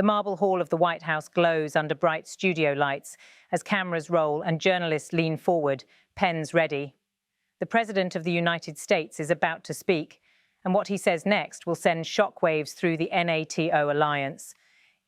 The marble hall of the White House glows under bright studio lights as cameras roll and journalists lean forward, pens ready. The President of the United States is about to speak, and what he says next will send shockwaves through the NATO alliance.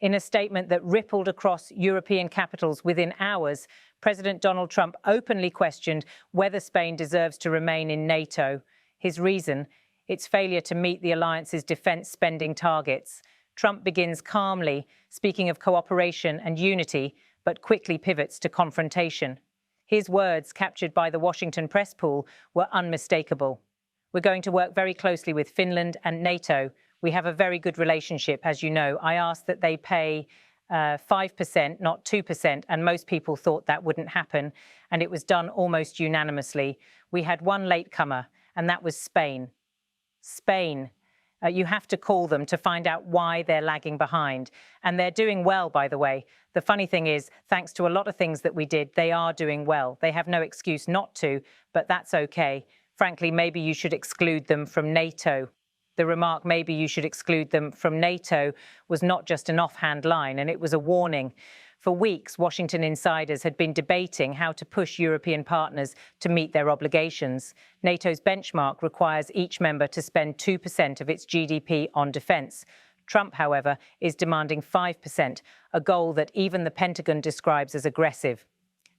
In a statement that rippled across European capitals within hours, President Donald Trump openly questioned whether Spain deserves to remain in NATO. His reason? Its failure to meet the alliance's defence spending targets. Trump begins calmly, speaking of cooperation and unity, but quickly pivots to confrontation. His words, captured by the Washington press pool, were unmistakable. We're going to work very closely with Finland and NATO. We have a very good relationship, as you know. I asked that they pay 5%, not 2%, and most people thought that wouldn't happen, and it was done almost unanimously. We had one latecomer, and that was Spain. Spain. You have to call them to find out why they're lagging behind. And they're doing well, by the way. The funny thing is, thanks to a lot of things that we did, they are doing well. They have no excuse not to, but that's okay. Frankly, maybe you should exclude them from NATO. The remark, maybe you should exclude them from NATO, was not just an offhand line, and it was a warning. For weeks, Washington insiders had been debating how to push European partners to meet their obligations. NATO's benchmark requires each member to spend 2% of its GDP on defence. Trump, however, is demanding 5%, a goal that even the Pentagon describes as aggressive.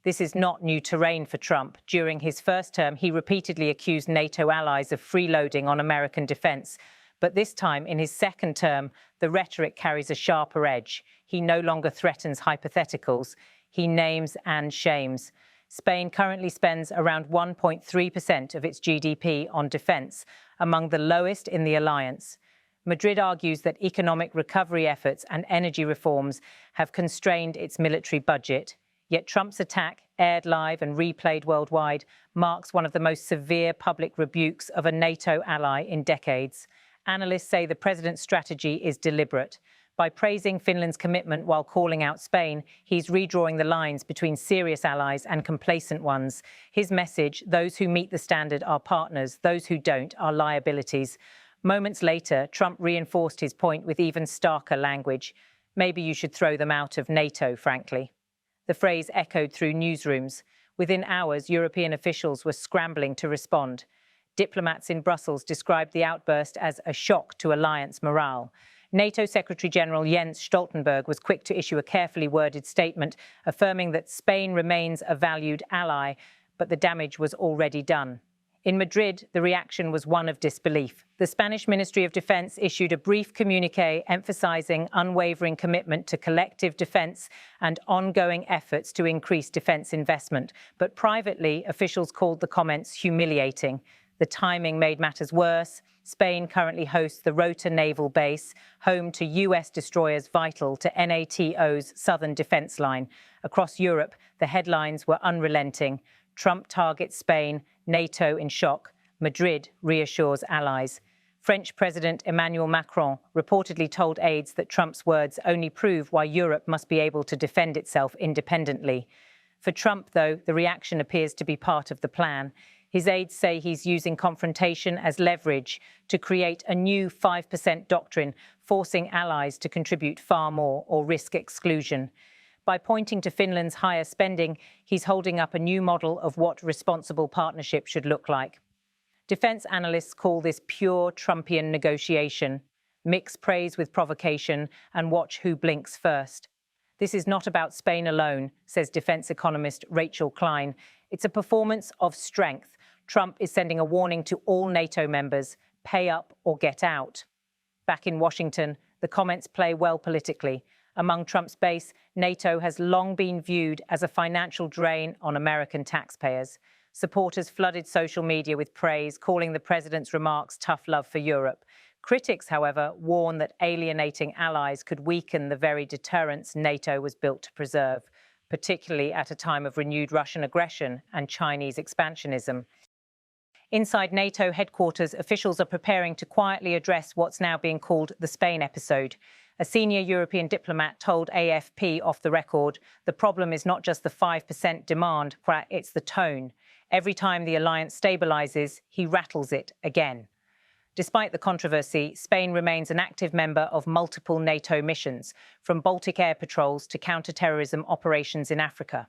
This is not new terrain for Trump. During his first term, he repeatedly accused NATO allies of freeloading on American defence. But this time, in his second term, the rhetoric carries a sharper edge. He no longer threatens hypotheticals. He names and shames. Spain currently spends around 1.3% of its GDP on defence, among the lowest in the alliance. Madrid argues that economic recovery efforts and energy reforms have constrained its military budget. Yet Trump's attack, aired live and replayed worldwide, marks one of the most severe public rebukes of a NATO ally in decades. Analysts say the president's strategy is deliberate. By praising Finland's commitment while calling out Spain, he's redrawing the lines between serious allies and complacent ones. His message, those who meet the standard are partners, those who don't are liabilities. Moments later, Trump reinforced his point with even starker language. Maybe you should throw them out of NATO, frankly. The phrase echoed through newsrooms. Within hours, European officials were scrambling to respond. Diplomats in Brussels described the outburst as a shock to alliance morale. NATO Secretary-General Jens Stoltenberg was quick to issue a carefully worded statement affirming that Spain remains a valued ally, but the damage was already done. In Madrid, the reaction was one of disbelief. The Spanish Ministry of Defence issued a brief communiqué emphasising unwavering commitment to collective defence and ongoing efforts to increase defence investment. But privately, officials called the comments humiliating. The timing made matters worse. Spain currently hosts the Rota naval base, home to US destroyers vital to NATO's southern defence line. Across Europe, the headlines were unrelenting. Trump targets Spain, NATO in shock. Madrid reassures allies. French President Emmanuel Macron reportedly told aides that Trump's words only prove why Europe must be able to defend itself independently. For Trump, though, the reaction appears to be part of the plan. His aides say he's using confrontation as leverage to create a new 5% doctrine, forcing allies to contribute far more or risk exclusion. By pointing to Finland's higher spending, he's holding up a new model of what responsible partnership should look like. Defence analysts call this pure Trumpian negotiation. Mix praise with provocation and watch who blinks first. This is not about Spain alone, says defence economist Rachel Klein. It's a performance of strength. Trump is sending a warning to all NATO members, pay up or get out. Back in Washington, the comments play well politically. Among Trump's base, NATO has long been viewed as a financial drain on American taxpayers. Supporters flooded social media with praise, calling the president's remarks tough love for Europe. Critics, however, warn that alienating allies could weaken the very deterrence NATO was built to preserve, particularly at a time of renewed Russian aggression and Chinese expansionism. Inside NATO headquarters, officials are preparing to quietly address what's now being called the Spain episode. A senior European diplomat told AFP off the record, the problem is not just the 5% demand, it's the tone. Every time the alliance stabilises, he rattles it again. Despite the controversy, Spain remains an active member of multiple NATO missions, from Baltic air patrols to counter-terrorism operations in Africa.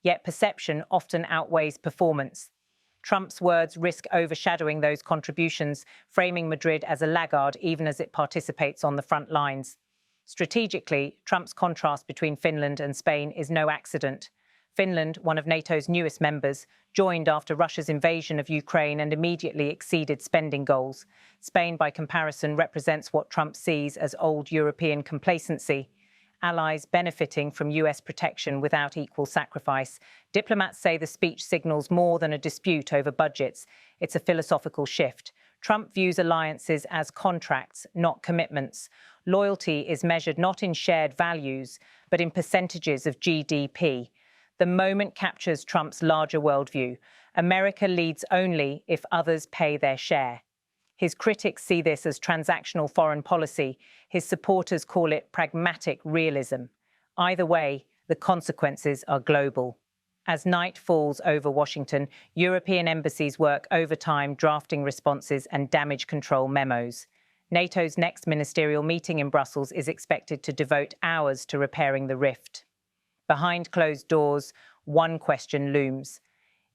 Yet perception often outweighs performance. Trump's words risk overshadowing those contributions, framing Madrid as a laggard even as it participates on the front lines. Strategically, Trump's contrast between Finland and Spain is no accident. Finland, one of NATO's newest members, joined after Russia's invasion of Ukraine and immediately exceeded spending goals. Spain, by comparison, represents what Trump sees as old European complacency. Allies benefiting from US protection without equal sacrifice. Diplomats say the speech signals more than a dispute over budgets. It's a philosophical shift. Trump views alliances as contracts, not commitments. Loyalty is measured not in shared values, but in percentages of GDP. The moment captures Trump's larger worldview. America leads only if others pay their share. His critics see this as transactional foreign policy. His supporters call it pragmatic realism. Either way, the consequences are global. As night falls over Washington, European embassies work overtime drafting responses and damage control memos. NATO's next ministerial meeting in Brussels is expected to devote hours to repairing the rift. Behind closed doors, one question looms.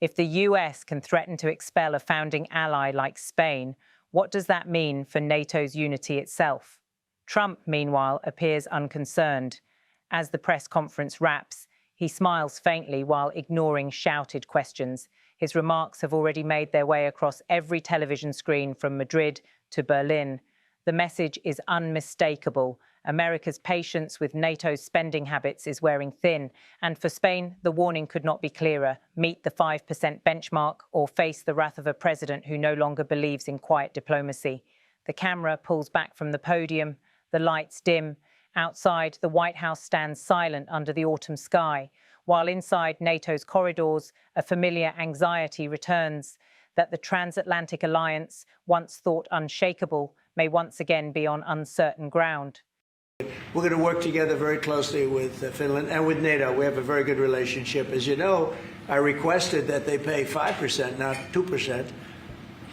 If the US can threaten to expel a founding ally like Spain, what does that mean for NATO's unity itself? Trump, meanwhile, appears unconcerned. As the press conference wraps, he smiles faintly while ignoring shouted questions. His remarks have already made their way across every television screen from Madrid to Berlin. The message is unmistakable. America's patience with NATO's spending habits is wearing thin, and for Spain, the warning could not be clearer. Meet the 5% benchmark or face the wrath of a president who no longer believes in quiet diplomacy. The camera pulls back from the podium, the lights dim. Outside, the White House stands silent under the autumn sky, while inside NATO's corridors, a familiar anxiety returns that the transatlantic alliance, once thought unshakable, may once again be on uncertain ground. We're going to work together very closely with Finland and with NATO. We have a very good relationship. As you know, I requested that they pay 5%, not 2%,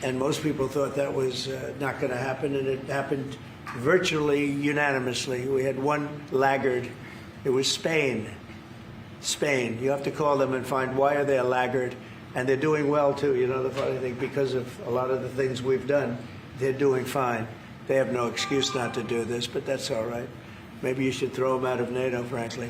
and most people thought that was not going to happen, and it happened virtually unanimously. We had one laggard. It was Spain. Spain. You have to call them and find why are they a laggard, and they're doing well, too. You know, the funny thing, because of a lot of the things we've done, they're doing fine. They have no excuse not to do this, but that's all right. Maybe you should throw them out of NATO, frankly.